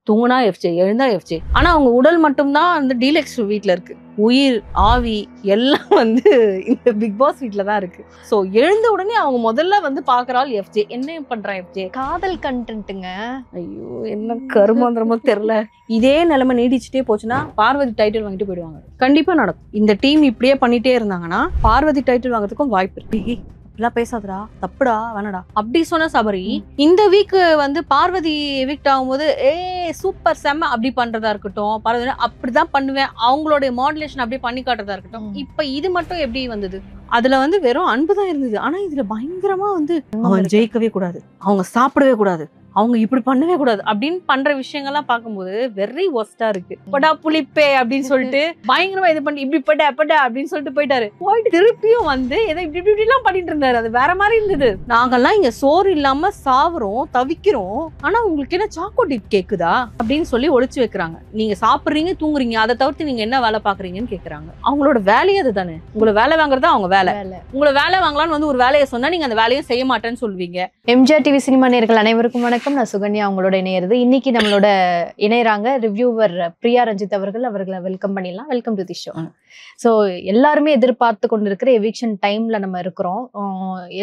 தூங்குனா எஃப்ஜே, எழுந்தா எஃப்ஜே. ஆனா அவங்க உடல் மட்டும்தான் வந்து டீலக்ஸ் வீட்ல இருக்கு. உயிர், ஆவி எல்லாம் வந்து இந்த பிக் பாஸ் வீட்ல தான் இருக்கு. சோ எழுந்த உடனே அவங்க முதல்ல வந்து பாக்குறாள் எஃப்ஜே. என்ன பண்றான் எஃப்ஜே? காதல் கண்டென்ட்டுங்க. ஐயோ என்ன கருமாந்திரமோ தெரியல. இதே நிலைமை நீடிச்சுட்டே போச்சுன்னா பார்வதி டைட்டில் வாங்கிட்டு போயிடுவாங்க. கண்டிப்பா நடக்கும். இந்த டீம் இப்படியே பண்ணிட்டே இருந்தாங்கன்னா பார்வதி டைட்டில் வாங்குறதுக்கும் வாய்ப்பு இருக்கு. இப்படிலாம் பேசாதடா, தப்புடா, வேணடா அப்படி சொன்ன சபரி இந்த வீக் வந்து பார்வதி எவிக்ட் ஆகும்போது சூப்பர் செம்ம அப்படி பண்றதா இருக்கட்டும், பார்வதி அப்படிதான் பண்ணுவேன் அவங்களுடைய மாடுலேஷன் அப்படியே பண்ணி காட்டுறதா இருக்கட்டும். இப்ப இது மட்டும் எப்படி வந்தது? அதுல வந்து வெறும் அன்புதான் இருந்தது. ஆனா இதுல பயங்கரமா வந்து அவன் ஜெயிக்கவே கூடாது, அவங்க சாப்பிடவே கூடாது, அவங்க இப்படி பண்ணவே கூடாது அப்படின்னு பண்ற விஷயங்கள்லாம் பார்க்கும்போது வெரி ஒஸ்டா இருக்கு. படா புளிப்பே அப்படின்னு சொல்லிட்டு பயங்கரமா இது பண்ணி இப்படி பட அப்படின்னு சொல்லிட்டு போயிட்டாரு. போயிட்டு திருப்பியும் வந்து எதை இப்படி எல்லாம் பண்ணிட்டு இருந்தாரு. அது வேற மாதிரி இருந்தது. நாங்கெல்லாம் இங்க சோறு இல்லாம சாவுறோம், தவிக்கிறோம், ஆனா உங்களுக்கு என்ன சாக்கோட்டி கேக்குதா அப்படின்னு சொல்லி ஒளிச்சு வைக்கிறாங்க. நீங்க சாப்பிடுறீங்க, தூங்குறீங்க, அதை தவிர்த்து நீங்க என்ன வேலை பாக்குறீங்கன்னு கேக்குறாங்க. அவங்களோட வேலையே அதுதானே. உங்களை வேலை வாங்குறதா அவங்க வேலை. உங்களை வேலை வாங்கலாம்னு வந்து ஒரு வேலையை சொன்னா நீங்க அந்த வேலையை செய்ய மாட்டேன்னு சொல்லுவீங்க. எம்ஜிஆர் டிவி சினிமா நேயர்கள் அனைவருக்கும் வணக்கம். நான் சுகன்யா அவங்களோட இணையிறது. இன்னைக்கு நம்மளோட இணையறாங்க ரிவ்யூவர் பிரியா ரஞ்சித் அவர்களை வெல்கம் பண்ணிடலாம். Welcome to the show. So எல்லாருமே எதிர்பார்த்து கொண்டிருக்கிற எவிக்ஷன் டைம்ல நம்ம இருக்கிறோம்.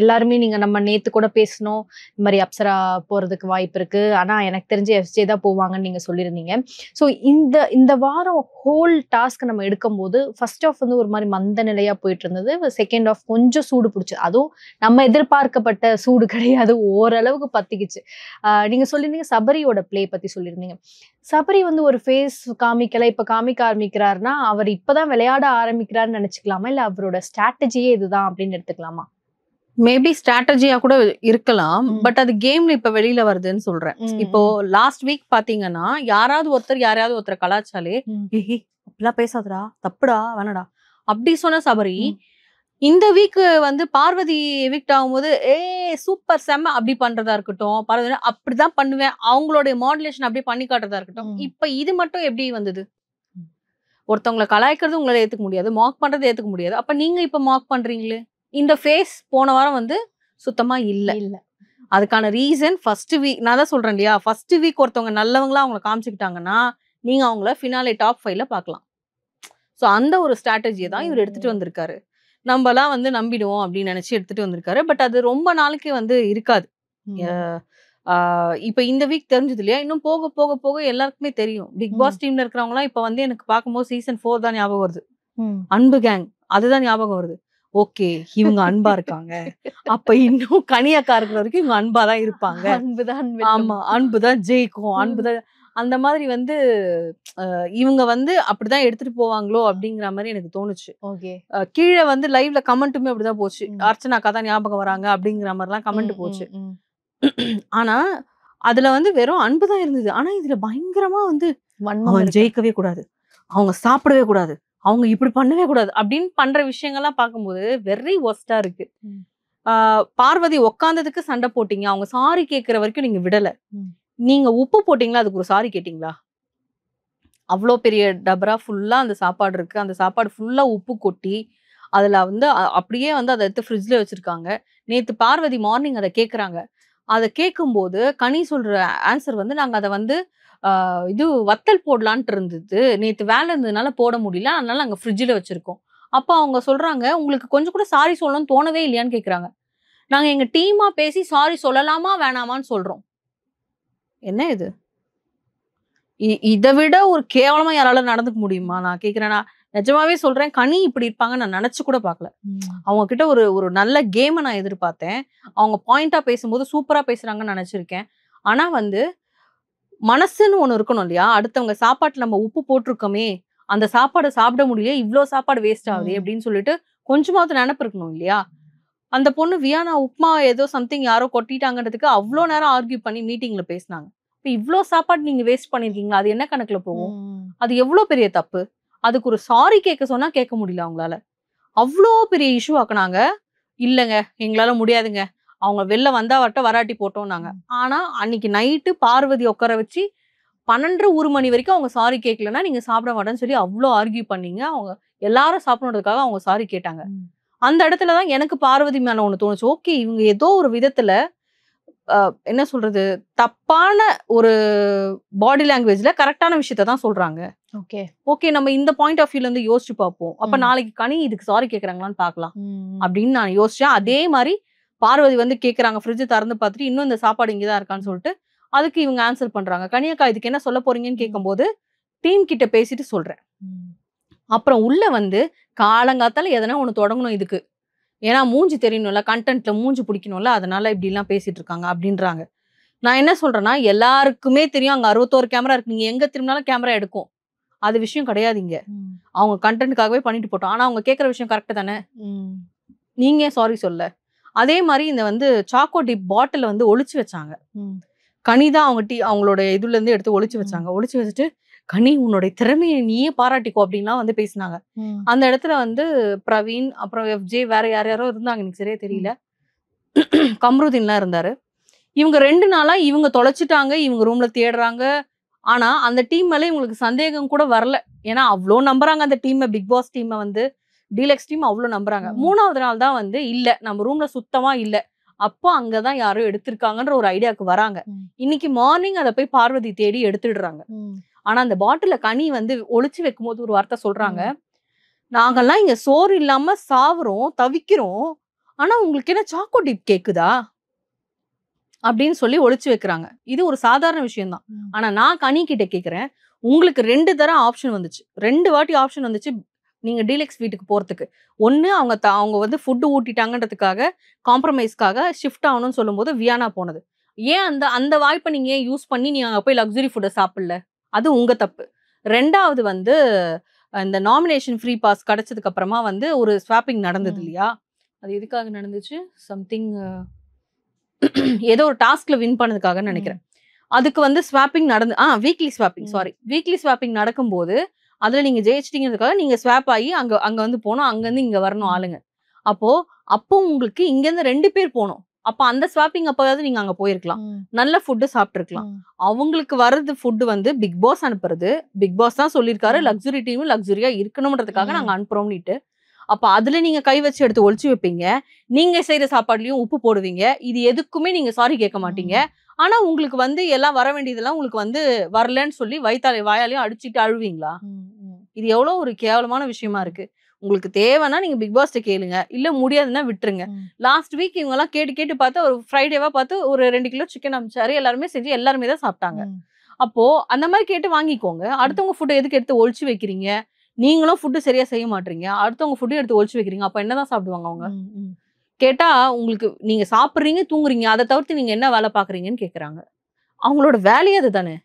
எல்லாருமே நம்ம நேத்து கூட பேசணும், இந்த மாதிரி அப்சரா போறதுக்கு வாய்ப்பு இருக்கு, ஆனா எனக்கு தெரிஞ்சு எஃப்ஜே தான் போவாங்கன்னு நீங்க சொல்லியிருந்தீங்க. ஸோ இந்த வாரம் ஹோல் டாஸ்க் நம்ம எடுக்கும் போது ஃபர்ஸ்ட் ஆஃப் வந்து ஒரு மாதிரி மந்த நிலையா போயிட்டு இருந்தது. செகண்ட் ஆஃப் கொஞ்சம் சூடு பிடிச்சி, அதுவும் நம்ம எதிர்பார்க்கப்பட்ட சூடு கிடையாது, ஓரளவுக்கு பத்திக்குச்சு. நீங்க சொல்லியிருந்தீங்க சபரியோட பிளே பத்தி சொல்லியிருந்தீங்க. சபரி வந்து ஒரு ஃபேஸ் காமிக்கல, இப்ப காமிக்க ஆரம்பிக்கிறாருன்னா அவர் இப்பதான் விளையாட ஆரம்பிக்கிறாருன்னு நினைச்சுக்கலாமா, இல்ல அவரோட ஸ்ட்ராட்டஜியே இதுதான் அப்படின்னு எடுத்துக்கலாமா? மேபி ஸ்ட்ராட்டஜியா கூட இருக்கலாம். பட் அது கேம்ல இப்ப வெளியில வருதுன்னு சொல்றேன். இப்போ லாஸ்ட் வீக் பாத்தீங்கன்னா யாராவது ஒருத்தர் கலாச்சாலே அப்படிலாம் பேசாதடா, தப்புடா, வேணடா அப்படி சொன்ன சபரி இந்த வீக் வந்து பார்வதி எவிக்ட் ஆகும்போது சூப்பர் செம்ம அப்படி பண்றதா இருக்கட்டும், பார்வதி அப்படிதான் பண்ணுவேன் அவங்களுடைய மாடுலேஷன் அப்படியே பண்ணி காட்டுறதா இருக்கட்டும். இப்ப இது மட்டும் எப்படி வந்தது? ஒருத்தவங்களை கலாய்க்கிறது உங்களால ஏத்துக்க முடியாது, மார்க் பண்றது ஏத்துக்க முடியாது. அப்ப நீங்க இப்ப மார்க் பண்றீங்களே. இந்த ஃபேஸ் போன வாரம் வந்து சுத்தமா இல்ல. அதுக்கான ரீசன் ஃபர்ஸ்ட் வீக் நான் தான் சொல்றேன் இல்லையா, ஃபர்ஸ்ட் வீக் ஒருத்தவங்க நல்லவங்களா அவங்களை காமிச்சுக்கிட்டாங்கன்னா நீங்க அவங்கள ஃபினாலே டாப் 5ல பார்க்கலாம். ஸோ அந்த ஒரு ஸ்ட்ராட்டஜியை தான் இவர் எடுத்துட்டு வந்திருக்காரு. நம்மலாம் வந்து நம்பிடுவோம் அப்படின்னு நினைச்சு எடுத்துட்டு வந்திருக்காரு. பட் அது ரொம்ப நாளைக்கு வந்து இருக்காது. இப்ப இந்த வீக் தெரிஞ்சது இல்லையா, இன்னும் போக போக போக எல்லாருக்குமே தெரியும். பிக் பாஸ் டீம்ல இருக்கிறவங்க எல்லாம் இப்ப வந்து எனக்கு பார்க்கும்போது சீசன் 4 தான் ஞாபகம் வருது. அன்பு கேங் அதுதான் ஞாபகம் வருது. ஓகே இவங்க அன்பா இருக்காங்க, அப்ப இன்னும் கனியாக்கா இருக்கிற வரைக்கும் இவங்க அன்பா தான் இருப்பாங்க. ஆமா, அன்புதான் ஜெயிக்கும், அன்புதான். அந்த மாதிரி வந்து இவங்க வந்து அப்படிதான் எடுத்துட்டு போவாங்களோ அப்படிங்கிற மாதிரி எனக்கு தோணுச்சு. கீழே வந்து லைவ்ல கமெண்ட்டுமே அப்படிதான் போச்சு. அர்ச்சனாக்கா தான் ஞாபகம் வராங்க அப்படிங்கிற மாதிரிலாம் கமெண்ட் போச்சு. ஆனா அதுல வந்து வெறும் அன்புதான் இருந்தது. ஆனா இதுல பயங்கரமா வந்து அவன் ஜெயிக்கவே கூடாது, அவங்க சாப்பிடவே கூடாது, அவங்க இப்படி பண்ணவே கூடாது அப்படின்னு பண்ற விஷயங்கள்லாம் பார்க்கும்போது வெரி ஒஸ்டா இருக்கு. பார்வதி உக்காந்ததுக்கு சண்டை போட்டீங்க, அவங்க சாரி கேட்கிற வரைக்கும் நீங்க விடல. நீங்க உப்பு போட்டீங்களா, அதுக்கு ஒரு சாரி கேட்டீங்களா? அவ்வளோ பெரிய டபரா ஃபுல்லா அந்த சாப்பாடு இருக்கு, அந்த சாப்பாடு ஃபுல்லா உப்பு கொட்டி அதுல வந்து அப்படியே வந்து அதை எடுத்து ஃப்ரிட்ஜ்ல வச்சிருக்காங்க. நேத்து பார்வதி மார்னிங் அதை கேட்குறாங்க. அதை கேட்கும்போது கனி சொல்ற ஆன்சர் வந்து நாங்க அதை வந்து இது வத்தல் போடலான்ட்டு இருந்தது, நேத்து வேலை இருந்ததுனால போட முடியல, அதனால நாங்க ஃப்ரிட்ஜில் வச்சிருக்கோம். அப்போ அவங்க சொல்றாங்க உங்களுக்கு கொஞ்சம் கூட சாரி சொல்லணும்னு தோணவே இல்லையான்னு கேட்குறாங்க. நாங்க எங்க டீமா பேசி சாரி சொல்லலாமா வேணாமான்னு சொல்றோம். என்ன இது? இதை விட ஒரு கேவலமா யாரால நடந்துக்க முடியுமா? நான் கேட்கிறேன். நான் நிஜமாவே சொல்றேன், கனி இப்படி இருப்பாங்க நான் நினைச்சு கூட பார்க்கல. அவங்க கிட்ட ஒரு நல்ல கேமை நான் எதிர்பார்த்தேன். அவங்க பாயிண்டா பேசும்போது சூப்பரா பேசுறாங்கன்னு நினைச்சிருக்கேன். ஆனா வந்து மனசுன்னு ஒண்ணு இருக்கணும் இல்லையா? அடுத்தவங்க சாப்பாட்டுல நம்ம உப்பு போட்டிருக்கோமே, அந்த சாப்பாடை சாப்பிட முடியல, இவ்வளோ சாப்பாடு வேஸ்ட் ஆகுது அப்படின்னு சொல்லிட்டு கொஞ்சமாவது நினைப்பு இருக்கணும் இல்லையா? அந்த பொண்ணு வியானா உப்மா ஏதோ சம்திங் யாரோ கொட்டிட்டாங்கன்றதுக்கு அவ்வளோ நேரம் ஆர்கியூ பண்ணி மீட்டிங்ல பேசினாங்க. இப்ப இவ்வளோ சாப்பாடு நீங்க வேஸ்ட் பண்ணிருக்கீங்களா, அது என்ன கணக்குல போகும்? அது எவ்வளவு பெரிய தப்பு? அதுக்கு ஒரு சாரி கேட்க சொன்னா கேட்க முடியல அவங்களால. அவ்வளோ பெரிய இஷ்யூ ஆக்குனாங்க. இல்லைங்க எங்களால முடியாதுங்க, அவங்க வெளில வந்தா வரட்டும், வராட்டி போட்டோம்னாங்க. ஆனா அன்னைக்கு நைட்டு பார்வதி உட்கார வச்சு 12:00 மணி வரைக்கும் அவங்க சாரி கேட்கலன்னா நீங்க சாப்பிட மாட்டேன்னு சொல்லி அவ்வளோ ஆர்கியூ பண்ணீங்க. அவங்க எல்லாரும் சாப்பிடணுன்றதுக்காக அவங்க சாரி கேட்டாங்க. அந்த இடத்துலதான் எனக்கு பார்வதி மேல ஒண்ணு தோணுச்சு. ஓகே இவங்க ஏதோ ஒரு விதத்துல என்ன சொல்றது, தப்பான ஒரு பாடி லாங்குவேஜ்ல கரெக்டான விஷயத்த தான் சொல்றாங்க. ஓகே நம்ம இந்த பாயிண்ட் ஆஃப் வியூல இருந்து யோசிச்சு பார்ப்போம். அப்ப நாளைக்கு கனி இதுக்கு சாரி கேக்குறாங்களான்னு பார்க்கலாம் அப்படின்னு நான் யோசிச்சேன். அதே மாதிரி பார்வதி வந்து கேக்குறாங்க, ஃப்ரிட்ஜ் திறந்து பார்த்துட்டு இன்னும் இந்த சாப்பாடு இங்கதான் இருக்கான்னு சொல்லிட்டு அதுக்கு இவங்க ஆன்சர் பண்றாங்க. கனியக்கா இதுக்கு என்ன சொல்ல போறீங்கன்னு கேட்கும்போது டீம் கிட்ட பேசிட்டு சொல்றேன். அப்புறம் உள்ள வந்து காலங்காத்தால எதனா ஒண்ணு தொடங்கணும் இதுக்கு, ஏன்னா மூஞ்சி தெரியணும்ல, கண்டென்ட்ல மூஞ்சி பிடிக்கணும்ல, அதனால இப்படி எல்லாம் பேசிட்டு இருக்காங்க அப்படின்றாங்க. நான் என்ன சொல்றேன்னா, எல்லாருக்குமே தெரியும் அங்க 61 கேமரா இருக்கு, நீங்க எங்க திரும்பினாலும் கேமரா எடுக்கும், அது விஷயம் கிடையாது. இங்க அவங்க கண்டென்ட்காகவே பண்ணிட்டு போட்டோம். ஆனா அவங்க கேட்கற விஷயம் கரெக்ட் தானே, நீங்க சாரி சொல்ல. அதே மாதிரி இந்த வந்து சாக்கோ டிப் பாட்டில வந்து ஒளிச்சு வச்சாங்க. கனிதான் அவங்களோட இதுல இருந்து எடுத்து ஒளிச்சு வச்சாங்க. ஒளிச்சு வச்சுட்டு கனி உன்னுடைய திறமையை நீயே பாராட்டிக்கோ அப்படின்லாம் வந்து பேசினாங்க. அந்த இடத்துல வந்து பிரவீன், அப்புறம் எஃப்ஜே, வேற யாரோ இருந்தாங்க, எனக்கு சரியா தெரியல, கம்ருதீன்லாம் இருந்தாரு. இவங்க 2 நாளா இவங்க தொலைச்சிட்டாங்க, இவங்க ரூம்ல தேடுறாங்க. ஆனா அந்த டீம் மேல இவங்களுக்கு சந்தேகம் கூட வரல. ஏன்னா அவ்வளோ நம்புறாங்க அந்த டீம், பிக் பாஸ் டீமை வந்து, டீலக்ஸ் டீம் அவ்வளோ நம்புறாங்க. 3வது நாள் தான் வந்து இல்ல நம்ம ரூம்ல சுத்தமா இல்ல, அப்போ அங்கதான் யாரோ எடுத்திருக்காங்கன்ற ஒரு ஐடியாவுக்கு வராங்க. இன்னைக்கு மார்னிங் அதை போய் பார்வதி தேடி எடுத்துடுறாங்க. ஆனா அந்த பாட்டில கனி வந்து ஒளிச்சு வைக்கும் போது ஒரு வார்த்தை சொல்றாங்க, நாங்கெல்லாம் இங்க சோறு இல்லாம சாவுறோம், தவிக்கிறோம், ஆனா உங்களுக்கு என்ன சாக்கோ டிப் கேக்குதா அப்படின்னு சொல்லி ஒளிச்சு வைக்கிறாங்க. இது ஒரு சாதாரண விஷயம் தான். ஆனா நான் கனி கிட்ட கேக்குறேன், உங்களுக்கு 2 தரம் ஆப்ஷன் வந்துச்சு, 2 வாட்டி ஆப்ஷன் வந்துச்சு நீங்க டீலக்ஸ் வீட்டுக்கு போறதுக்கு. ஒண்ணு அவங்க வந்து ஃபுட் ஊட்டிட்டாங்கன்றதுக்காக காம்ப்ரமைஸ்க்காக ஷிஃப்ட் ஆகணும்னு சொல்லும்போது வியானா போனது. ஏன் அந்த வாய்ப்பை நீங்க ஏன் யூஸ் பண்ணி நீங்க அங்க போய் லக்ஸுரி ஃபுட்டை சாப்பிடல, அது உங்க தப்பு. 2வது வந்து இந்த நாமினேஷன் ஃப்ரீ பாஸ் கிடைச்சதுக்கு அப்புறமா வந்து ஒரு ஸ்வாப்பிங் நடந்தது இல்லையா, அது எதுக்காக நடந்துச்சு, சம்திங் ஏதோ ஒரு டாஸ்க்ல வின் பண்ணதுக்காக நினைக்கிறேன். அதுக்கு வந்து ஸ்வாப்பிங் நடந்து வீக்லி ஸ்வாப்பிங் நடக்கும்போது அதுல நீங்க ஜெயிச்சிட்டீங்கிறதுக்காக நீங்க ஸ்வாப் ஆகி அங்க வந்து போனோம், அங்க இருந்து இங்க வரணும் ஆளுங்க. அப்போ உங்களுக்கு இங்க இருந்து 2 பேர் போனோம். அப்ப அந்த ஸ்வாப்பிங் அப்பயாவது நீங்க அங்க போயிருக்கலாம், நல்ல ஃபுட்டு சாப்பிட்டுருக்கலாம். அவங்களுக்கு வர்றது ஃபுட்டு வந்து பிக் பாஸ் அனுப்புறது, பிக் பாஸ் தான் சொல்லியிருக்காரு லக்ஸுரி டீம் லக்ஸுரியா இருக்கணும்ன்றதுக்காக நாங்க அனுப்புறோம்னுட்டு. அப்ப அதுல நீங்க கை வச்சு எடுத்து ஒளிச்சு வைப்பீங்க, நீங்க செய்யற சாப்பாடுலயும் உப்பு போடுவீங்க, இது எதுக்குமே நீங்க சாரி கேட்க மாட்டீங்க. ஆனா உங்களுக்கு வந்து எல்லாம் வர வேண்டியதெல்லாம் உங்களுக்கு வந்து வரலன்னு சொல்லி வாயாலையும் அடிச்சுட்டு அழுவீங்களா? இது எவ்வளவு ஒரு கேவலமான விஷயமா இருக்கு. உங்களுக்கு தேவைன்னா நீங்க பிக் பாஸ்ட கேளுங்க, இல்ல முடியாதுன்னா விட்டுருங்க. லாஸ்ட் வீக் இவங்க எல்லாம் கேட்டு பார்த்து ஒரு ஃப்ரைடேவா பார்த்து ஒரு 2 கிலோ சிக்கன் அமிச்சாரு, எல்லாருமே செஞ்சு எல்லாருமே தான் சாப்பிட்டாங்க. அப்போ அந்த மாதிரி கேட்டு வாங்கிக்கோங்க. அடுத்தவங்க ஃபுட்டை எதுக்கு எடுத்து ஒளிச்சு வைக்கிறீங்க? நீங்களும் ஃபுட்டு சரியா செய்ய மாட்டீங்க, அடுத்தவங்க ஃபுட்டு எடுத்து ஒளிச்சு வைக்கிறீங்க, அப்ப என்னதான் சாப்பிடுவாங்க அவங்க? கேட்டா உங்களுக்கு நீங்க சாப்பிடுறீங்க, தூங்குறீங்க, அதை தவிர்த்து நீங்க என்ன வேலை பாக்குறீங்கன்னு கேக்குறாங்க. அவங்களோட வேலையே அதுதானே,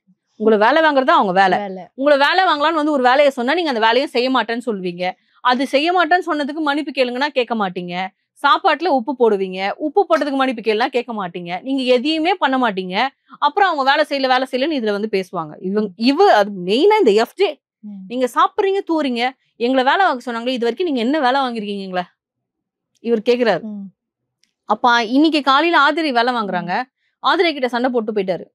உங்களை வேலை வாங்குறதா அவங்க வேலை. உங்களை வேலை வாங்கலான்னு வந்து ஒரு வேலையை சொன்னா நீங்க அந்த வேலையை செய்ய மாட்டேன்னு சொல்லுவீங்க. அது செய்ய மாட்டேன்னு சொன்னதுக்கு மன்னிப்பு கேளுங்கன்னா கேட்க மாட்டீங்க. சாப்பாட்டுல உப்பு போடுவீங்க, உப்பு போட்டதுக்கு மன்னிப்பு கேளுனா கேட்க மாட்டீங்க. நீங்க எதையுமே பண்ண மாட்டீங்க. அப்புறம் அவங்க வேலை செய்யலன்னு இதுல வந்து பேசுவாங்க. அது மெயினா இந்த எஃப்ஜே, நீங்க சாப்பிடுறீங்க, தூறீங்க, எங்களை வேலை வாங்க சொன்னாங்களே, இது வரைக்கும் நீங்க என்ன வேலை வாங்கிருக்கீங்க எங்களை, இவர் கேக்குறாரு. அப்ப இன்னைக்கு காலையில ஆதிரை வேலை வாங்குறாங்க, ஆதிரை கிட்ட சண்டை போட்டு போயிட்டாரு,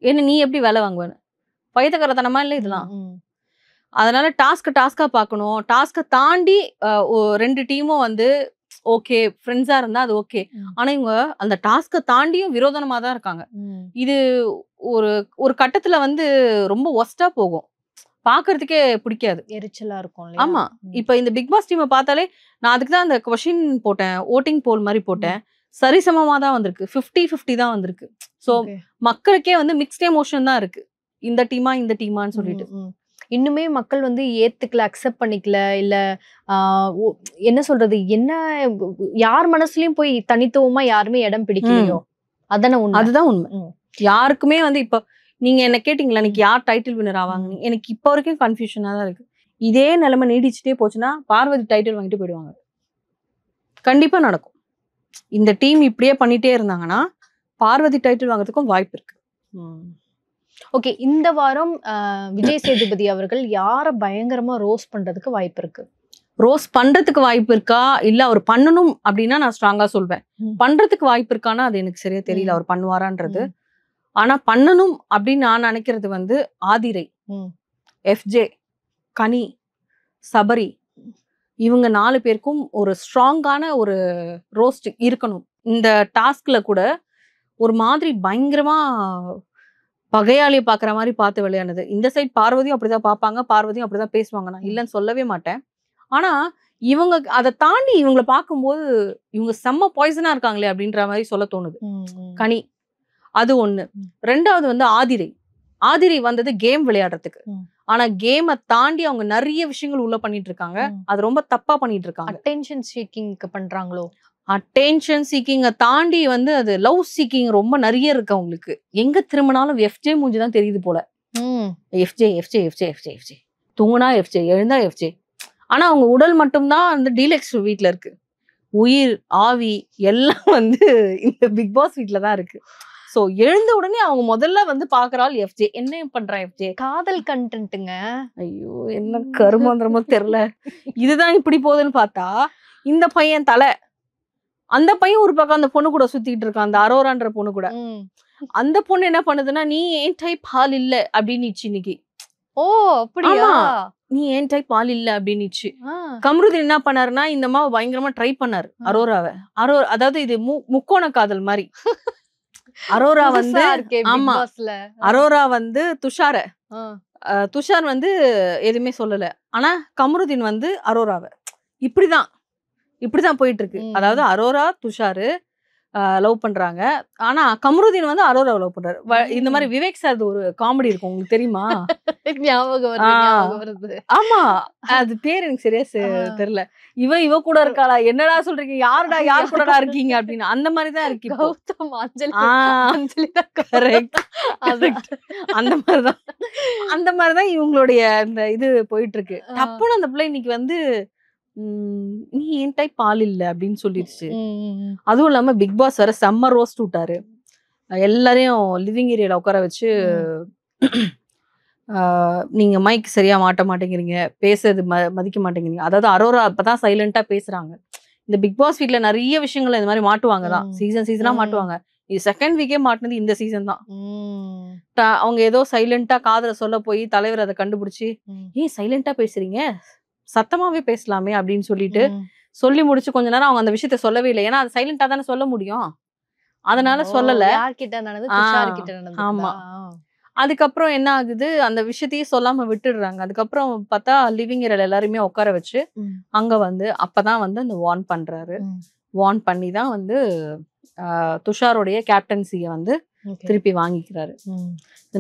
என்ன நீ எப்படி வேலை வாங்குவேன்னு. பைத்தியக்காரத்தனமா இல்ல இதெல்லாம். அதனால டாஸ்கா பார்க்கணும். டாஸ்க தாண்டி 2 டீமும் வந்து ஓகே ஃப்ரெண்ட்ஸா இருந்தா அது ஓகே. ஆனா இவங்க அந்த டாஸ்க தாண்டியும் விரோதமா தான் இருக்காங்க. இது ஒரு கட்டத்துல வந்து ரொம்ப ஒஸ்டா போகும், பாக்குறதுக்கே பிடிக்காது, எரிச்சலா இருக்கும். ஆமா, இப்ப இந்த பிக் பாஸ் டீமை பார்த்தாலே நான் அதுக்கு தான் அந்த கொஸ்டின் போட்டேன், ஓட்டிங் போல் மாதிரி போட்டேன். சரிசமமா தான் வந்திருக்கு, 50-50 தான் வந்திருக்கு. சோ மக்களுக்கே வந்து மிக்ஸ்ட் எமோஷன் தான் இருக்கு, இந்த டீமான்னு சொல்லிட்டு. இன்னுமே மக்கள் வந்து ஏத்துக்கல, அக்செப்ட் பண்ணிக்கல, இல்ல என்ன சொல்றது, என்ன யார் மனசுலயும் போய் தனித்துவமா யாருமே இடம் பிடிக்கலையோ, அதுதான் உண்மை. யாருக்குமே வந்து இப்ப நீங்க என்ன கேட்டீங்களா இன்னைக்கு யார் டைட்டில் வின்னர் ஆவாங்க, எனக்கு இப்ப வரைக்கும் கன்ஃபியூஷனா தான் இருக்கு. இதே நிலைமை நீடிச்சுட்டே போச்சுன்னா பார்வதி டைட்டில் வாங்கிட்டு போயிடுவாங்க, கண்டிப்பா நடக்கும். இந்த டீம் இப்படியே பண்ணிட்டே இருந்தாங்கன்னா பார்வதி டைட்டில் வாங்குறதுக்கும் வாய்ப்பு இருக்கு. ஓகே, இந்த வாரம் விஜய் சேதுபதி அவர்கள் யார பயங்கரமா ரோஸ் பண்றதுக்கு வாய்ப்பு இருக்கு? ரோஸ் பண்றதுக்கு வாய்ப்பு இருக்கா, இல்ல அவர் பண்ணணும் அப்படின்னா நான் ஸ்ட்ராங்கா சொல்வேன். பண்றதுக்கு வாய்ப்பு இருக்கானா அது எனக்கு சரியா தெரியல, அவர் பண்ணுவாரான்றது. ஆனா பண்ணணும் அப்படின்னு நான் நினைக்கிறது வந்து ஆதிரை, எஃப்ஜே, கனி, சபரி, இவங்க 4 பேருக்கும் ஒரு ஸ்ட்ராங்கான ஒரு ரோஸ்ட் இருக்கணும். இந்த டாஸ்க்ல கூட ஒரு மாதிரி பயங்கரமா பகையாளியை பாக்குற மாதிரி பார்த்து விளையாடுது. இந்த சைட் பார்வதியும் அப்படிதான் பார்ப்பாங்க, பார்வதியும் அப்படிதான் பேசுவாங்க. நான் இல்லைன்னு சொல்லவே மாட்டேன். ஆனா இவங்க அதை தாண்டி இவங்களை பார்க்கும்போது இவங்க செம்ம பாய்சனா இருக்காங்களே அப்படின்ற மாதிரி சொல்ல தோணுது. கனி அது ஒண்ணு. ரெண்டாவது வந்து ஆதிரை வந்தது கேம் விளையாடுறதுக்கு. ஆனா கேமை தாண்டி அவங்க நிறைய விஷயங்கள் உள்ள பண்ணிட்டு இருக்காங்க. அது ரொம்ப தப்பா பண்ணிட்டு இருக்காங்க. அட்டென்ஷன் சீக்கிங்க்கு பண்றாங்களோ? அட்டென்ஷன் சீக்கிங்கை தாண்டி வந்து அது லவ் சீக்கிங் ரொம்ப நிறைய இருக்கு அவங்களுக்கு. எங்க திரும்பினாலும் எஃப்ஜே மூஞ்சி தான் தெரியுது போல. FJ FJ FJ FJ FJ தூங்குனா எஃப்ஜே, எழுந்தா எஃப்ஜே. ஆனா அவங்க உடல் மட்டும்தான் வந்து டீலக்ஸ் வீட்ல இருக்கு. உயிர் ஆவி எல்லாம் வந்து இந்த பிக் பாஸ் வீட்ல தான் இருக்கு. சோ எழுந்த உடனே அவங்க முதல்ல வந்து பாக்குறாள் எஃப்ஜே. என்ன பண்றான் எஃப்ஜே? காதல் கண்டென்ட்டுங்க. ஐயோ என்ன கருமாந்திரமோ தெரியல. இதுதான் இப்படி போகுதுன்னு பார்த்தா இந்த பையன் தலை, அந்த பையன் ஒரு பக்கம் அந்த பொண்ணு கூட சுத்திட்டு இருக்கான், அந்த அரோரான்ற பொண்ணு கூட. அந்த பொண்ணு என்ன பண்ணுதுன்னா, நீ ஏன் டைப் ஆள் இல்ல அப்படின்னுச்சு இன்னைக்கு. ஓ அப்படியா? நீ ஏன் டைப் ஆள் இல்ல அப்படின்னுச்சு. கமருதீன் என்ன பண்ணாருன்னா, இந்த அம்மாவை பயங்கரமா ட்ரை பண்ணாரு அரோராவை. அதாவது இது முக்கோண காதல் மாதிரி. அரோரா வந்து ஆமா, அரோரா வந்து துஷார் வந்து எதுவுமே சொல்லல. ஆனா கமருதீன் வந்து அரோராவை இப்படிதான் போயிட்டு இருக்கு. அதாவது அரோரா துஷாரு லவ் பண்றாங்க. ஆனா கமருதீன் வந்து அரோரா லவ் பண்றாரு. இந்த மாதிரி விவேக் சார் ஒரு காமெடி இருக்கும், உங்களுக்கு தெரியுமா? ஞாபகம் வருது. ஆமா, அது பேர் எனக்கு சரியா தெரியல. இவ கூட இருக்காளா, என்னடா சொல்றீங்க, யார் கூடடா இருக்கீங்க அப்படின்னு. அந்த மாதிரிதான் இருக்கு. அந்த மாதிரிதான் இவங்களுடைய இந்த இது போயிட்டு இருக்கு. தப்புன்னு அந்த பிள்ளை இன்னைக்கு வந்து நீ ஏன் டைப் ஆள் இல்ல அப்படின்னு சொல்லிடுச்சு. அதுவும் இல்லாம பிக் பாஸ் வர செம்ம ரோஸ்ட் விட்டாரு. எல்லாரையும் லிவிங் ஏரியால உட்கார வச்சு நீங்க மைக் சரியா மாட்ட மாட்டேங்கிறீங்க, பேசுறது மதிக்க மாட்டேங்கிறீங்க. அதாவது அரோரா அப்பதான் சைலண்டா பேசுறாங்க. இந்த பிக் பாஸ் வீட்ல நிறைய விஷயங்கள் இந்த மாதிரி மாட்டுவாங்கதான், சீசனா மாட்டுவாங்க. இது செகண்ட் வீக்கே மாட்டினது இந்த சீசன் தான். அவங்க ஏதோ சைலண்டா காதல சொல்ல போய் தலைவர் அதை கண்டுபிடிச்சு, ஏன் சைலண்டா பேசுறீங்க, சத்தமாவே பேசலாமே அப்படின்னு சொல்லிட்டு சொல்லி முடிச்சு கொஞ்ச நேரம் அவங்க அந்த விஷயத்த சொல்லவே இல்லை. ஏன்னா அது சைலண்டா தானே சொல்ல முடியும், அதனால சொல்லல. ஆமா, அதுக்கப்புறம் என்ன ஆகுது, அந்த விஷயத்தையே சொல்லாம விட்டுடுறாங்க. அதுக்கப்புறம் பார்த்தா லிவிங் ஏரியால எல்லாருமே உட்கார வச்சு அங்க வந்து அப்பதான் வந்து அந்த வார்ன் பண்றாரு. வார்ன் பண்ணி தான் வந்து துஷாரோடைய கேப்டன்சியை வந்து திருப்பி வாங்கிக்கிறாரு.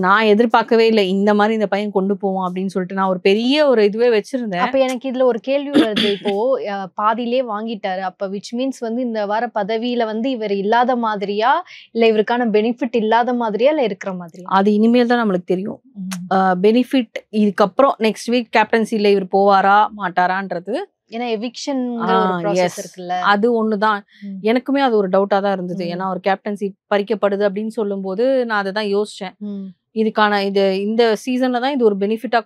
நான் எதிர்பார்க்கவே இல்லை இந்த மாதிரி இந்த பையன் கொண்டு போவோம் அப்படின்னு சொல்லிட்டு. நான் ஒரு பெரிய ஒரு இதுவே வச்சிருந்தேன். அப்ப எனக்கு இதுல ஒரு கேள்வி வருது. இப்போ பாதியிலே வாங்கிட்டாரு, அப்ப விச் மீன்ஸ் வந்து இந்த வார பதவியில வந்து இவர் இல்லாத மாதிரியா, இல்ல இவருக்கான பெனிஃபிட் இல்லாத மாதிரியா, இல்ல இருக்கிற மாதிரியா? அது இனிமேல் தான் நம்மளுக்கு தெரியும். பெனிஃபிட் இதுக்கப்புறம் நெக்ஸ்ட் வீக் கேப்டன்சில இவர் போவாரா மாட்டாரான்றது. ஏன்னா எவிக்ஷன் இருக்குல்ல, அது ஒண்ணுதான் எனக்குமே அது ஒரு டவுட்டா தான் இருந்தது. ஏன்னா ஒரு கேப்டன்சி பறிக்கப்படுது அப்படின்னு சொல்லும் போது நான் அதை தான் யோசிச்சேன். இதுக்கான இந்த சீசன்ல தான் இது ஒரு பெனிஃபிட்டா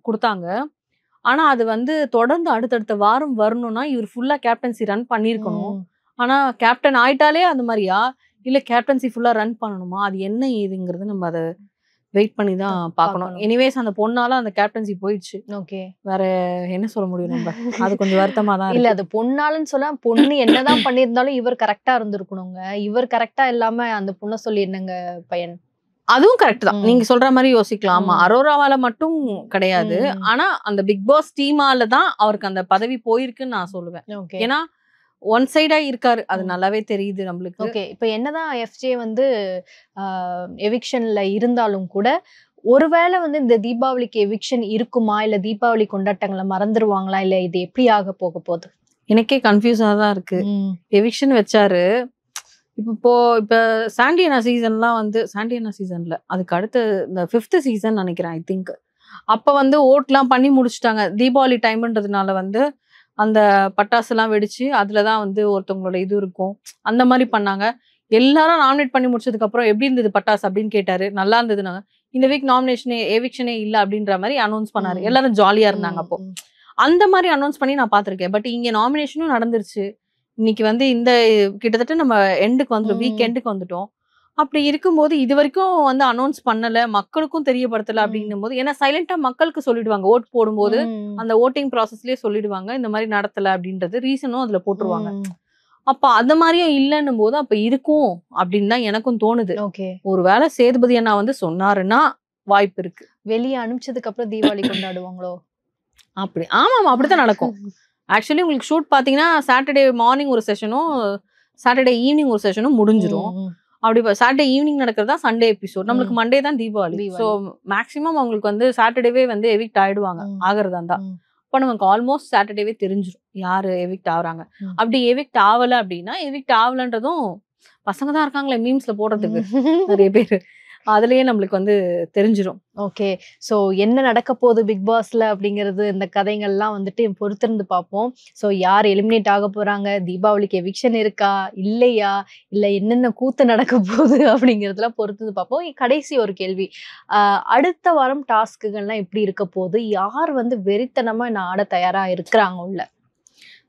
கொடுத்தாங்க. ஆனா அது வந்து தொடர்ந்து அடுத்தடுத்த வாரம் வரணும்னா இவர் ஃபுல்லா கேப்டன்சி ரன் பண்ணிருக்கணும். ஆனா கேப்டன் ஆயிட்டாலே அந்த மாதிரியா, இல்ல கேப்டன்சி ஃபுல்லா ரன் பண்ணணுமா, அது என்ன ஏதுங்கிறது நம்ம அதை வெயிட் பண்ணி தான் பார்க்கணும். எனிவேஸ் அந்த பொண்ணால அந்த கேப்டன்சி போயிடுச்சு. ஓகே, வேற என்ன சொல்ல முடியும் நம்ம. அது கொஞ்சம் வருத்தமா தான். இல்ல அது பொண்ணாலன்னு சொன்னா பொண்ணு என்னதான் பண்ணியிருந்தாலும் இவர் கரெக்டா இருந்திருக்கணுங்க. இவர் கரெக்டா இல்லாம அந்த பொண்ணை சொல்லி என்னங்க பயன்? அதுவும் கரெக்ட் தான், நீங்க சொல்ற மாதிரி யோசிக்கலாம். ஆமா, அரோராவால மட்டும் கிடையாது, ஆனா அந்த பிக் பாஸ் டீமால தான் அவருக்கு அந்த பதவி போயிருக்குன்னு நான் சொல்லுவேன். ஏன்னா ஒன் சைடா இருக்காரு, அது நல்லாவே தெரியுது நம்மளுக்கு. ஓகே, இப்போ என்னதான் எஃப்ஜே வந்து எவிக்ஷன்ல இருந்தாலும் கூட ஒருவேளை வந்து இந்த தீபாவளிக்கு எவிக்ஷன் இருக்குமா, இல்ல தீபாவளி கொண்டாட்டங்களை மறந்துருவாங்களா, இல்ல இது எப்படி ஆக போக போகுது? எனக்கே கன்ஃபியூஸா தான் இருக்கு. எவிக்ஷன் வச்சாரு. இப்ப சாண்டியனா சீசன்லாம் வந்து சாண்டியனா சீசன்ல அதுக்கு அடுத்து இந்த 5th சீசன் நினைக்கிறேன், ஐ திங்க். அப்ப வந்து ஓட்லாம் பண்ணி முடிச்சுட்டாங்க. தீபாவளி டைம்ன்றதுனால வந்து அந்த பட்டாசுலாம் வெடிச்சு அதுலதான் வந்து ஒருத்தவங்களோட இது இருக்கும், அந்த மாதிரி பண்ணாங்க. எல்லாரும் நாமினேட் பண்ணி முடிச்சதுக்கு அப்புறம் எப்படி இருந்தது பட்டாசு அப்படின்னு கேட்டாரு. நல்லா இருந்ததுனாங்க. இந்த வீக் எவிக்ஷனே இல்ல அப்படின்ற மாதிரி அனௌன்ஸ் பண்ணாரு. எல்லாரும் ஜாலியா இருந்தாங்க. அப்போ அந்த மாதிரி அனௌன்ஸ் பண்ணி நான் பாத்திருக்கேன். பட் இங்க நாமினேஷனும் நடந்துருச்சு. இன்னைக்கு வந்து இந்த கிட்டத்தட்ட நம்ம எண்டுக்கு வந்துட்டோம், வீக் எண்டுக்கு வந்துட்டோம். அப்படி இருக்கும்போது இது வரைக்கும் வந்து அனௌன்ஸ் பண்ணல, மக்களுக்கும் தெரியப்படுத்தல அப்படின்னும் போது, ஏன்னா சைலண்டா மக்களுக்கு சொல்லிடுவாங்க ஓட் போடும்போது, அந்த ஓட்டிங் ப்ராசஸ்லயே சொல்லிடுவாங்க இந்த மாதிரி நடத்தல அப்படின்றது, ரீசனும் அதுல போட்டுருவாங்க. அப்ப அந்த மாதிரியும் இல்லைன்னும் போது அப்ப இருக்கும் அப்படின்னு தான் எனக்கும் தோணுது. ஓகே. ஒருவேளை சேதுபதி அண்ணா வந்து சொன்னாருன்னா வாய்ப்பு இருக்கு. வெளியே அனுப்பிச்சதுக்கு அப்புறம் தீபாவளி கொண்டாடுவாங்களோ? அப்படி ஆமாமா அப்படித்தான் நடக்கும். ஆக்சுவலி உங்களுக்கு ஷூட் பாத்தீங்கன்னா சாட்டர்டே மார்னிங் ஒரு செஷனும் சாட்டர்டே ஈவினிங் ஒரு செஷனும் முடிஞ்சிடும். அப்படி சாட்டர்டே ஈவினிங் நடக்கிறதா சண்டே எபிசோட். நம்மளுக்கு மண்டே தான் தீபாவளி. ஸோ மேக்ஸிமம் அவங்களுக்கு வந்து சாட்டர்டேவே வந்து எவிக்ட் ஆயிடுவாங்க ஆகிறதா இருந்தா. அப்போ நமக்கு ஆல்மோஸ்ட் சாட்டர்டேவே தெரிஞ்சிடும் யாரு எவிக்ட் ஆகுறாங்க. அப்படி எவிக்ட் ஆகல அப்படின்னா எவிக்ட் ஆகலன்றதும் பசங்க தான் இருக்காங்களே மீம்ஸ்ல போடுறதுக்கு நிறைய பேர், அதுலயே நம்மளுக்கு வந்து தெரிஞ்சிடும். ஓகே. ஸோ என்ன நடக்க போகுது பிக் பாஸ்ல அப்படிங்கிறது இந்த கதைகள்லாம் வந்துட்டு பொறுத்திருந்து பார்ப்போம். ஸோ யார் எலிமினேட் ஆக போறாங்க, தீபாவளிக்கு எவிக்ஷன் இருக்கா இல்லையா, இல்லை என்னென்ன கூத்து நடக்க போகுது அப்படிங்கிறதுலாம் பொறுத்திருந்து பார்ப்போம். கடைசி ஒரு கேள்வி, அடுத்த வாரம் டாஸ்க்குகள்லாம் எப்படி இருக்க போகுது, யார் வந்து வெறித்தனமா என்ன ஆட தயாரா இருக்கிறாங்க உள்ள?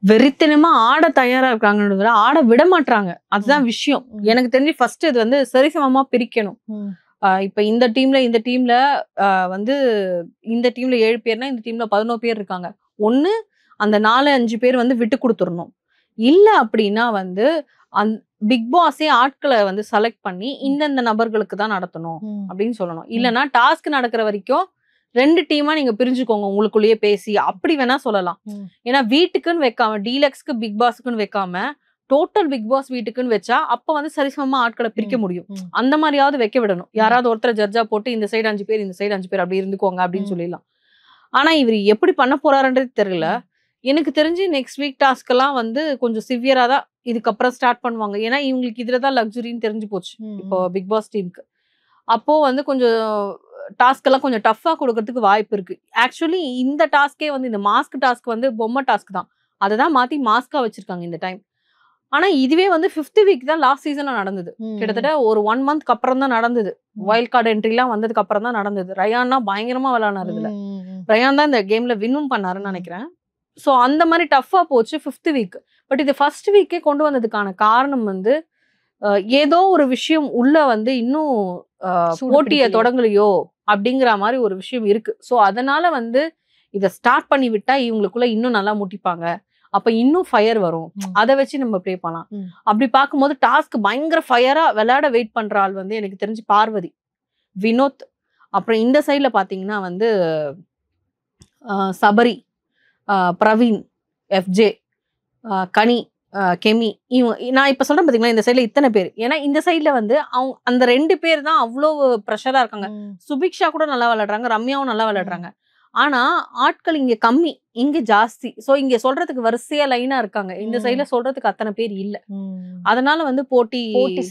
வெறித்தனமா ஆட தயாரா இருக்காங்கன்றத ஆட விட மாட்டாங்க, அதுதான் விஷயம். எனக்கு தெரிஞ்சு ஃபர்ஸ்ட் இது வந்து சரிசமமா பிரிக்கணும். இப்ப இந்த டீம்ல வந்து இந்த டீம்ல 7 பேர்னா இந்த டீம்ல 11 பேர் இருக்காங்க. ஒண்ணு அந்த 4-5 பேர் வந்து விட்டு கொடுத்துடணும். இல்ல அப்படின்னா வந்து பிக் பாஸே ஆட்களை வந்து செலக்ட் பண்ணி இந்தந்த நபர்களுக்கு தான் நடத்தணும் அப்படின்னு சொல்லணும். இல்லைன்னா டாஸ்க் நடக்கிற வரைக்கும் 2 டீமா நீங்க பிரிஞ்சுக்கோங்க உங்களுக்குள்ளேயே பேசி, அப்படி வேணா சொல்லலாம். ஏன்னா வீட்டுக்குன்னு வைக்காம டீலக்ஸ்க்கு பிக் பாஸ்க்குன்னு வைக்காம டோட்டல் பிக் பாஸ் வீட்டுக்குன்னு வச்சா அப்ப வந்து சரிசமமா ஆட்களை பிரிக்க முடியும். அந்த மாதிரியாவது வைக்க விடணும். யாராவது ஒருத்தர் ஜட்ஜா போட்டு இந்த சைடு 5 பேர் இந்த சைடு 5 பேர் அப்படி இருந்துக்கோங்க அப்படின்னு சொல்லிடலாம். ஆனா இவர் எப்படி பண்ண போறாருன்றது தெரியல. எனக்கு தெரிஞ்சு நெக்ஸ்ட் வீக் டாஸ்க் எல்லாம் வந்து கொஞ்சம் சிவியரா தான் இதுக்கப்புறம் ஸ்டார்ட் பண்ணுவாங்க. ஏன்னா இவங்களுக்கு இதுலதான் லக்ஸுரின்னு தெரிஞ்சு போச்சு இப்போ பிக் பாஸ் டீமுக்கு. அப்போ வந்து கொஞ்சம் டாஸ்க் எல்லாம் கொஞ்சம் டஃபா கொடுக்கறதுக்கு வாய்ப்பு இருக்கு. ஆக்சுவலி இந்த டாஸ்கே வந்து இந்த மாஸ்க் டாஸ்க் வந்து பொம்மை டாஸ்க் தான், அதை தான் மாத்தி மாஸ்கா வச்சிருக்காங்க இந்த டைம். ஆனா இதுவே வந்து 5th வீக் தான் லாஸ்ட் சீசன்ல நடந்தது. கிட்டத்தட்ட ஒரு 1 மந்த்க்கு அப்புறம் தான் நடந்தது. வைல்ட் கார்டு என்ட்ரி எல்லாம் வந்ததுக்கு அப்புறம் தான் நடந்தது. ரயான்னா பயங்கரமா விளையாடுனாரு இதுல. ரயான் தான் இந்த கேம்ல வின்னும் பண்ணாருன்னு நினைக்கிறேன். சோ அந்த மாதிரி டஃபா போச்சு 5th வீக். பட் இது ஃபர்ஸ்ட் வீக்கே கொண்டு வந்ததுக்கான காரணம் வந்து ஏதோ ஒரு விஷயம் உள்ள வந்து இன்னும் போட்டியை தொடங்கலையோ அப்படிங்கிற மாதிரி ஒரு விஷயம் இருக்கு. சோ அதனால வந்து இதை ஸ்டார்ட் பண்ணி விட்டா இவங்களுக்குள்ள இன்னும் நல்லா முட்டிப்பாங்க, அப்ப இன்னும் ஃபயர் வரும், அதை வச்சு நம்ம ப்ளே பண்ணலாம். அப்படி பார்க்கும்போது டாஸ்க் பயங்கர ஃபயரா விளையாட வெயிட் பண்ற ஆள் வந்து எனக்கு தெரிஞ்சு பார்வதி, வினோத், அப்புறம் இந்த சைட்ல பாத்தீங்கன்னா வந்து சபரி, பிரவீன், எஃப்ஜே, கனி, கெமி, நான் இப்ப சொல்றேன் பாத்தீங்களா இந்த சைட்ல இத்தனை பேர். ஏன்னா இந்த சைட்ல வந்து அவங்க அந்த 2 பேர் தான் அவ்வளவு ப்ரெஷரா இருக்காங்க. சுபிக்ஷா கூட நல்லா விளையாடுறாங்க, ரம்யாவும் நல்லா விளையாடுறாங்க. ஆனா ஆட்கள் இங்க கம்மி, இங்க ஜாஸ்தி. சோ இங்க சொல்றதுக்கு வரிசையா லைனா இருக்காங்க. இந்த சைட்ல சொல்றதுக்கு அத்தனை பேர் இல்ல. அதனால வந்து போட்டி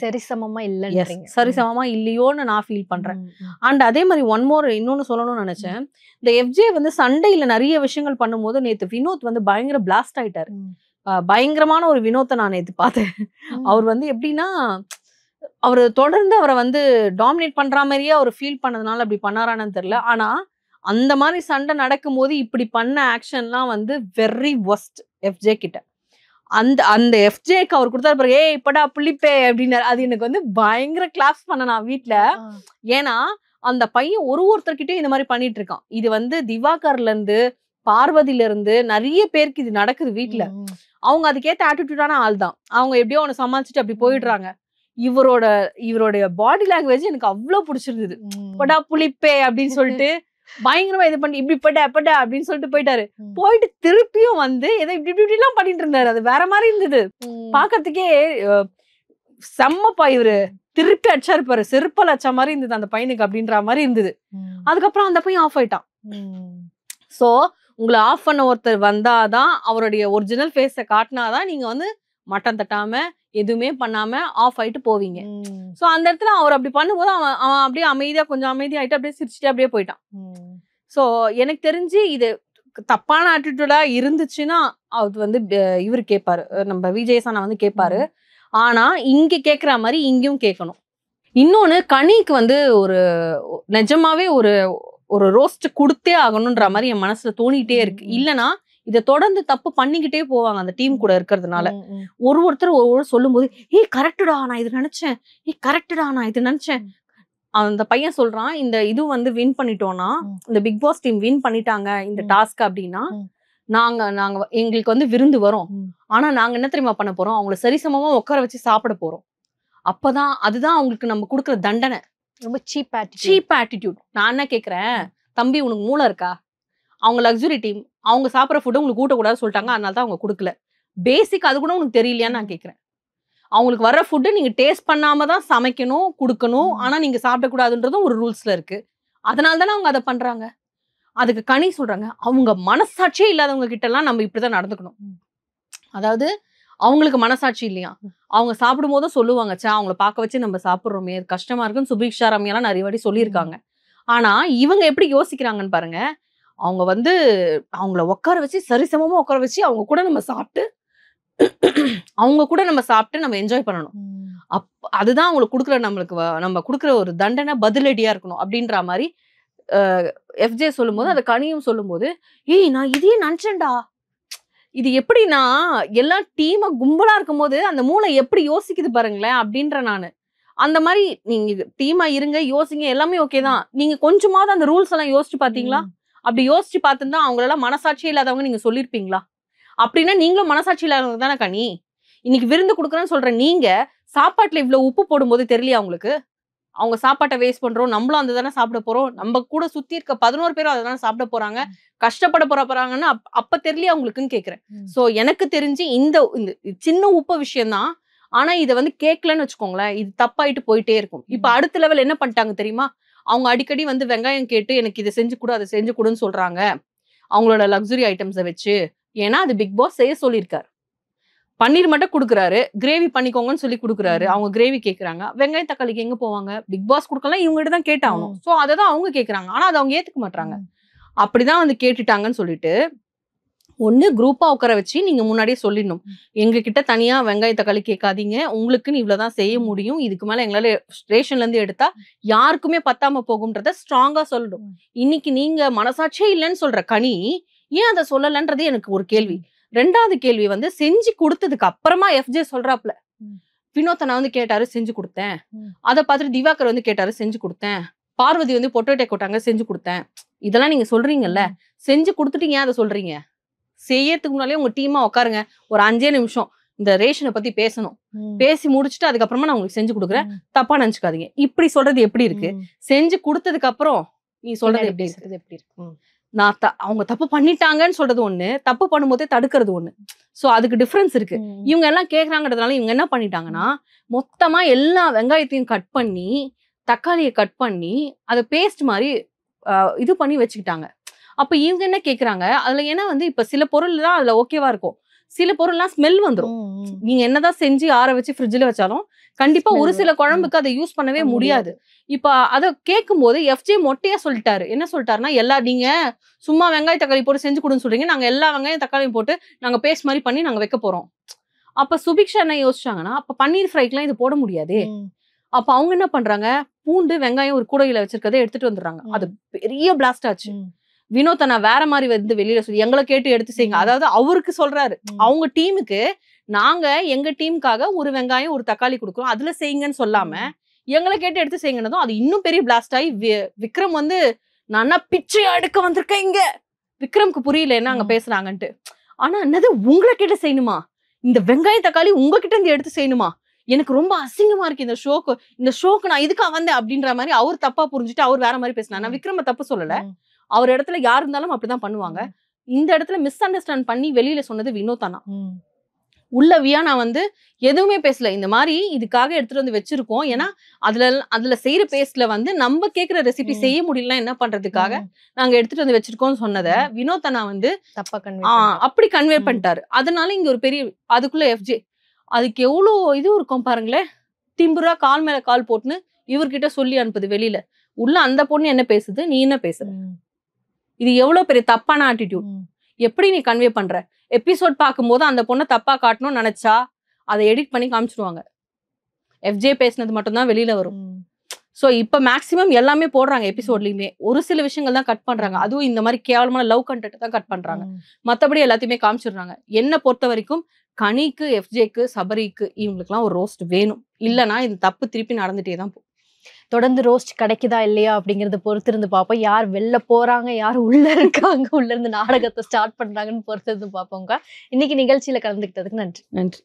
சரிசமமா இல்ல, சரிசமமா இல்லையோன்னு நான் ஃபீல் பண்றேன். அண்ட் அதே மாதிரி ஒன் மோர் இன்னொன்னு சொல்லணும்னு நினைச்சேன். இந்த எஃப்ஜே வந்து சண்டையில நிறைய விஷயங்கள் பண்ணும்போது நேத்து வினோத் வந்து பயங்கர பிளாஸ்ட் ஆயிட்டாரு. பயங்கரமான ஒரு வினோத்தை நான் நேத்து பார்த்தேன். அவர் வந்து எப்படின்னா அவரு தொடர்ந்து அவரை வந்து டாமினேட் பண்ற மாதிரியே அவர் ஃபீல் பண்ணதுனால அப்படி பண்ணாரான்னு தெரியல. ஆனா அந்த மாதிரி சண்டை நடக்கும் போது இப்படி பண்ண ஆக்ஷன்லாம் வந்து வெரி ஒஸ்ட் எஃப்ஜே கிட்ட. அந்த எஃப்ஜேக்கு அவர் கொடுத்தாரு பாருங்க, ஏய் இப்படா புள்ளிப்பே அப்படின்னாரு. அது எனக்கு வந்து பயங்கர கிளாப்ஸ் பண்ண நான் வீட்டுல. ஏன்னா அந்த பையன் ஒருத்தர்கிட்டயும் இந்த மாதிரி பண்ணிட்டு இருக்கான். இது வந்து திவாகர்ல இருந்து பார்வதியில இருந்து நிறைய பேருக்கு இது நடக்குது வீட்டுல. அவங்க அதுக்கேற்ற ஆட்டிடியூடான ஆள் தான். அவங்க எப்படியோ அவனை சமாளிச்சுட்டு அப்படி போயிடுறாங்க. இவரோட பாடி லாங்குவேஜ் எனக்கு அவ்வளவு பிடிச்சிருந்தது. படா புளிப்பே அப்படின்னு சொல்லிட்டு பயங்கரமா இது பண்ணி இப்படி பட அப்படின்னு சொல்லிட்டு போயிட்டாரு. போயிட்டு திருப்பியும் வந்து ஏதோ இப்படி எல்லாம் பண்ணிட்டு இருந்தாரு. அது வேற மாதிரி இருந்தது பாக்கிறதுக்கே. செம்மப்பா இவரு திருப்பி அடிச்சா இருப்பாரு, செருப்பல் அடிச்ச மாதிரி இருந்தது அந்த பையனுக்கு அப்படின்ற மாதிரி இருந்தது. அதுக்கப்புறம் அந்த பையன் ஆஃப் ஆயிட்டான். சோ உங்களை ஆஃப் பண்ண ஒருத்தர் வந்தாதான், அவருடைய ஒரிஜினல் ஃபேஸ காட்டினாதான் நீங்க வந்து மட்டம் தட்டாம எதுவுமே பண்ணாம ஆஃப் ஆயிட்டு போவீங்க. சோ அந்த இடத்துல அவர் அப்படி பண்ணும்போது அவன் அப்படியே அமைதியா கொஞ்சம் அமைதியாயிட்டு அப்படியே சிரிச்சுட்டு அப்படியே போயிட்டான். சோ எனக்கு தெரிஞ்சு இது தப்பான ஆட்டிடியூடா இருந்துச்சுன்னா அது வந்து இவரு கேட்பாரு, நம்ம விஜய் சானா வந்து கேட்பாரு. ஆனா இங்க கேக்குற மாதிரி இங்கேயும் கேட்கணும். இன்னொன்னு கனிக்கு வந்து ஒரு நிஜமாவே ஒரு ரோஸ்ட் கொடுத்தே ஆகணும்ன்ற மாதிரி என் மனசுல தோணிட்டே இருக்கு. இல்லனா இதை தொடர்ந்து தப்பு பண்ணிக்கிட்டே போவாங்க அந்த டீம் கூட இருக்கிறதுனால. ஒருத்தர் சொல்லும் போது ஏய் கரெக்டுடா நான் இது நினைச்சேன், ஏய் கரெக்டுடா நான் இது நினைச்சேன். அந்த பையன் சொல்றான், இந்த இது வந்து வின் பண்ணிட்டோம்னா, இந்த பிக் பாஸ் டீம் வின் பண்ணிட்டாங்க இந்த டாஸ்க் அப்படின்னா நாங்க எங்களுக்கு வந்து விருந்து வரும். ஆனா நாங்க என்ன தெரியுமா பண்ண போறோம், அவங்கள சரிசமமா உட்கார வச்சு சாப்பிட போறோம். அப்பதான் அதுதான் அவங்களுக்கு நம்ம கொடுக்குற தண்டனை. ரொம்ப சீப் ஆட்டிடியூட். நான் என்ன கேக்குறேன், தம்பி உனக்கு மூளை இருக்கா? அவங்க லக்ஸுரி டீம், அவங்க சாப்பிட்ற ஃபுட்டை உங்களுக்கு ஊட்டக்கூடாதுன்னு சொல்லிட்டாங்க, அதனால தான் அவங்க கொடுக்கல. பேசிக் அது கூட உனக்கு தெரியலையான்னு நான் கேட்கிறேன். அவங்களுக்கு வர்ற ஃபுட்டு நீங்க டேஸ்ட் பண்ணாம தான் சமைக்கணும், கொடுக்கணும். ஆனா நீங்க சாப்பிடக்கூடாதுன்றதும் ஒரு ரூல்ஸ்ல இருக்கு. அதனால தானே அவங்க அதை பண்றாங்க. அதுக்கு கனி சொல்றாங்க, அவங்க மனசாட்சியே இல்லாதவங்க கிட்ட எல்லாம் நம்ம இப்படிதான் நடந்துக்கணும். அதாவது அவங்களுக்கு மனசாட்சி இல்லையா, அவங்க சாப்பிடும் போதும் சொல்லுவாங்க, அவங்கள பார்க்க வச்சு நம்ம சாப்பிடுறோமே கஷ்டமா இருக்குன்னு சுபிக்ஷா ரம்யாலாம் நிறைய வாட்டி சொல்லியிருக்காங்க. ஆனா இவங்க எப்படி யோசிக்கிறாங்கன்னு பாருங்க. அவங்க வந்து அவங்கள உட்கார வச்சு சரிசமமா உட்கார வச்சு அவங்க கூட நம்ம சாப்பிட்டு நம்ம என்ஜாய் பண்ணணும். அதுதான் அவங்களுக்கு கொடுக்குற நம்ம கொடுக்குற ஒரு தண்டனை பதிலடியா இருக்கணும் அப்படின்ற மாதிரி எஃப்ஜே சொல்லும் போது, அதை கனியும் சொல்லும் போது, நான் இதையே நினைச்சேன்டா. இது எப்படின்னா எல்லா டீமா கும்பலா இருக்கும் போது அந்த மூளை எப்படி யோசிக்குது பாருங்களேன் அப்படின்ற நானு. அந்த மாதிரி நீங்க டீமா இருங்க, யோசிங்க, எல்லாமே ஓகே தான். நீங்க கொஞ்சமாவது அந்த ரூல்ஸ் எல்லாம் யோசிச்சு பாத்தீங்களா? அப்படி யோசிச்சு பார்த்துருந்தா அவங்களெல்லாம் மனசாட்சியே இல்லாதவங்க நீங்க சொல்லிருப்பீங்களா? அப்படின்னா நீங்களும் மனசாட்சி இல்லாதவங்க தானே கனி. இன்னைக்கு விருந்து கொடுக்குறேன்னு சொல்ற நீங்க சாப்பாட்டுல இவ்வளவு உப்பு போடும்போது தெரியலையா அவங்களுக்கு? அவங்க சாப்பாட்டை வேஸ்ட் பண்றோம், நம்மளும் அந்த தானே சாப்பிட போறோம், நம்ம கூட சுத்தி இருக்க 11 பேரும் அதை தானே சாப்பிட போறாங்க, கஷ்டப்பட போறாங்கன்னு அப்ப தெரியலையா அவங்களுக்குன்னு கேக்குறேன். சோ எனக்கு தெரிஞ்சு இந்த சின்ன உப்பு விஷயம் தான். ஆனா இதை வந்து கேட்கலன்னு வச்சுக்கோங்களேன், இது தப்பாயிட்டு போயிட்டே இருக்கும். இப்ப அடுத்த லெவல் என்ன பண்ணிட்டாங்க தெரியுமா? அவங்க அடிக்கடி வந்து வெங்காயம் கேட்டு எனக்கு இதை செஞ்சு கொடு, அதை செஞ்சு கொடுன்னு சொல்றாங்க, அவங்களோட லக்ஸுரி ஐட்டம்ஸை வச்சு. ஏன்னா அது பிக் பாஸ் செய்ய சொல்லியிருக்காரு. பன்னீர் மட்டும் கொடுக்குறாரு, கிரேவி பண்ணிக்கோங்கன்னு சொல்லி கொடுக்குறாரு. அவங்க கிரேவி கேட்கறாங்க, வெங்காயம் தக்காளிக்கு எங்க போவாங்க? பிக் பாஸ் கொடுக்கலாம், இவங்ககிட்ட தான் கேட்டாகணும். சோ அதை தான் அவங்க கேட்கறாங்க. ஆனா அதை அவங்க ஏத்துக்க மாட்டாங்க. அப்படிதான் வந்து கேட்டுட்டாங்கன்னு சொல்லிட்டு ஒண்ணு குரூப்பா உட்கார வச்சு நீங்க முன்னாடியே சொல்லிடணும், எங்க கிட்ட தனியா வெங்காய தக்காளி கேட்காதீங்க, உங்களுக்குன்னு இவ்வளவுதான் செய்ய முடியும், இதுக்கு மேல எங்களால ரேஷன்ல இருந்து எடுத்தா யாருக்குமே பத்தாம போகும்ன்றத ஸ்ட்ராங்கா சொல்லணும். இன்னைக்கு நீங்க மனசாட்சியே இல்லைன்னு சொல்ற கனி ஏன் அதை சொல்லலன்றது எனக்கு ஒரு கேள்வி. ரெண்டாவது கேள்வி வந்து செஞ்சு கொடுத்ததுக்கு அப்புறமா எஃப்ஜே சொல்றாப்ல, வினோத் நான் வந்து கேட்டாரு செஞ்சு கொடுத்தேன், அதை பார்த்துட்டு திவாகர் வந்து கேட்டாரு செஞ்சு கொடுத்தேன், பார்வதி வந்து பொட்டேட்டோ கொட்டாங்க செஞ்சு கொடுத்தேன். இதெல்லாம் நீங்க சொல்றீங்கல்ல, செஞ்சு கொடுத்துட்டு ஏன் அதை சொல்றீங்க? செய்யறதுக்கு முன்னாலே உங்க டீமா உட்காருங்க, ஒரு 5 நிமிஷம் இந்த ரேஷனை பத்தி பேசணும், பேசி முடிச்சுட்டு அதுக்கப்புறமா நான் உங்களுக்கு செஞ்சு கொடுக்குறேன், தப்பா நினைச்சுக்காதீங்க. இப்படி சொல்றது எப்படி இருக்கு? செஞ்சு கொடுத்ததுக்கு அப்புறம் நீ சொல்றது எப்படி இருக்கு? நான் அவங்க தப்பு பண்ணிட்டாங்கன்னு சொல்றது ஒண்ணு, தப்பு பண்ணும்போதே தடுக்கிறது ஒண்ணு. சோ அதுக்கு டிஃபரன்ஸ் இருக்கு. இவங்க எல்லாம் கேக்குறாங்கன்றதுனால இவங்க என்ன பண்ணிட்டாங்கன்னா, மொத்தமா எல்லா வெங்காயத்தையும் கட் பண்ணி தக்காளியை கட் பண்ணி அதை பேஸ்ட் மாதிரி இது பண்ணி வச்சுக்கிட்டாங்க. அப்ப இவங்க என்ன கேக்குறாங்க, அதுல ஏன்னா வந்து இப்ப சில பொருள் தான் அதுல ஓகேவா இருக்கும், சில பொருள்லாம் ஸ்மெல் வந்துடும். நீங்க என்னதான் செஞ்சு ஆற வச்சு ஃப்ரிட்ஜ்ல வச்சாலும் கண்டிப்பா ஒரு சில குழம்புக்கு அதை யூஸ் பண்ணவே முடியாது. இப்ப அதை கேட்கும் போது எஃப்ஜே மொட்டையா சொல்லிட்டாரு. என்ன சொல்லிட்டாருன்னா, நீங்க சும்மா வெங்காய தக்காளி போட்டு செஞ்சு கொடுன்னு சொல்றீங்க, நாங்க எல்லா வெங்காயம் தக்காளியும் போட்டு நாங்க பேஸ்ட் மாதிரி பண்ணி நாங்க வைக்க போறோம். அப்ப சுபிக்ஷா என்ன யோசிச்சாங்கன்னா, அப்ப பன்னீர் ஃப்ரைக்கெல்லாம் இது போட முடியாது. அப்ப அவங்க என்ன பண்றாங்க, பூண்டு வெங்காயம் ஒரு கூடையில வச்சிருக்கதை எடுத்துட்டு வந்துடுறாங்க. அது பெரிய பிளாஸ்ட் ஆச்சு. வினோத் நான் வேற மாதிரி வந்து வெளியில சொல்லி எங்களை கேட்டு எடுத்து செய்யுங்க, அதாவது அவருக்கு சொல்றாரு, அவங்க டீமுக்கு நாங்க எங்க டீமுக்காக ஒரு வெங்காயம் ஒரு தக்காளி கொடுக்குறோம், அதுல செய்யுங்கன்னு சொல்லாம எங்களை கேட்டு எடுத்து செய்யுங்கன்னதும் அது இன்னும் பெரிய பிளாஸ்ட் ஆகி விக்ரம் வந்து நான் பிச்சை எடுக்க வந்திருக்கேன் இங்க. விக்ரம்க்கு புரியல என்ன அங்க பேசுறாங்கன்ட்டு. ஆனா என்னது உங்களை கேட்டு செய்யணுமா, இந்த வெங்காயம் தக்காளி உங்ககிட்ட இருந்து எடுத்து செய்யணுமா, எனக்கு ரொம்ப அசிங்கமா இருக்கு இந்த ஷோக்கு நான் இதுக்கா வந்தேன் அப்படின்ற மாதிரி அவர் தப்பா புரிஞ்சுட்டு அவர் வேற மாதிரி பேசினா. நான் விக்ரம தப்பு சொல்லல, அவர் இடத்துல யார் இருந்தாலும் அப்படிதான் பண்ணுவாங்க. இந்த இடத்துல மிஸ் அண்டர்ஸ்டாண்ட் பண்ணி வெளியில சொன்னது வினோத் அண்ணா. உள்ள வியானா வந்து எதுவுமே பேசல, இந்த மாதிரி இதுக்காக எடுத்துட்டு வந்து வச்சிருக்கோம், ஏன்னா அதுல செய்யற பேஸ்ட்ல வந்து நம்ம கேக்குற ரெசிபி செய்ய முடியல என்ன பண்றதுக்காக நாங்க எடுத்துட்டு வந்து வச்சிருக்கோம்னு சொன்னதை வினோத் அண்ணா வந்து அப்படி கன்வே பண்ணிட்டாரு. அதனால இங்க ஒரு பெரிய அதுக்குள்ள எஃப்ஜே அதுக்கு எவ்வளவு இது இருக்கும் பாருங்களேன், திம்புரா கால் மேல கால் போட்டுன்னு இவர்கிட்ட சொல்லி அனுப்புது வெளியில. உள்ள அந்த பொண்ணு என்ன பேசுது, நீ என்ன பேசுற, இது எவ்வளவு பெரிய தப்பான ஆட்டிடியூட். எப்படி நீ கன்வே பண்ற? எபிசோட் பார்க்கும்போது அந்த பொண்ணை தப்பா காட்டணும்னு நினைச்சா அதை எடிட் பண்ணி காமிச்சிருவாங்க. எஃப்ஜே பேசினது மட்டும்தான் வெளியில வரும். சோ இப்ப மேக்சிமம் எல்லாமே போடுறாங்க எபிசோட்லயுமே, ஒரு சில விஷயங்கள் தான் கட் பண்றாங்க. அதுவும் இந்த மாதிரி கேவலமான லவ் கண்டென்ட் தான் கட் பண்றாங்க, மத்தபடி எல்லாத்தையுமே காமிச்சிடுறாங்க. என்ன பொறுத்த வரைக்கும் கனிக்கு, எஃப்ஜேக்கு, சபரிக்கு இவங்களுக்குலாம் ஒரு ரோஸ்ட் வேணும், இல்லைன்னா இந்த தப்பு திருப்பி நடந்துட்டே தான் போகும். தொடர்ந்து ரோஸ்ட் கிடைக்குதா இல்லையா அப்படிங்கறத பொறுத்து இருந்து பார்ப்போம். யார் வெளில போறாங்க, யார் உள்ள இருக்காங்க, உள்ள இருந்து நாடகத்தை ஸ்டார்ட் பண்றாங்கன்னு பொறுத்து இருந்து பார்ப்போங்க. இன்னைக்கு நிகழ்ச்சியில கலந்துக்கிட்டதுக்கு நன்றி. நன்றி.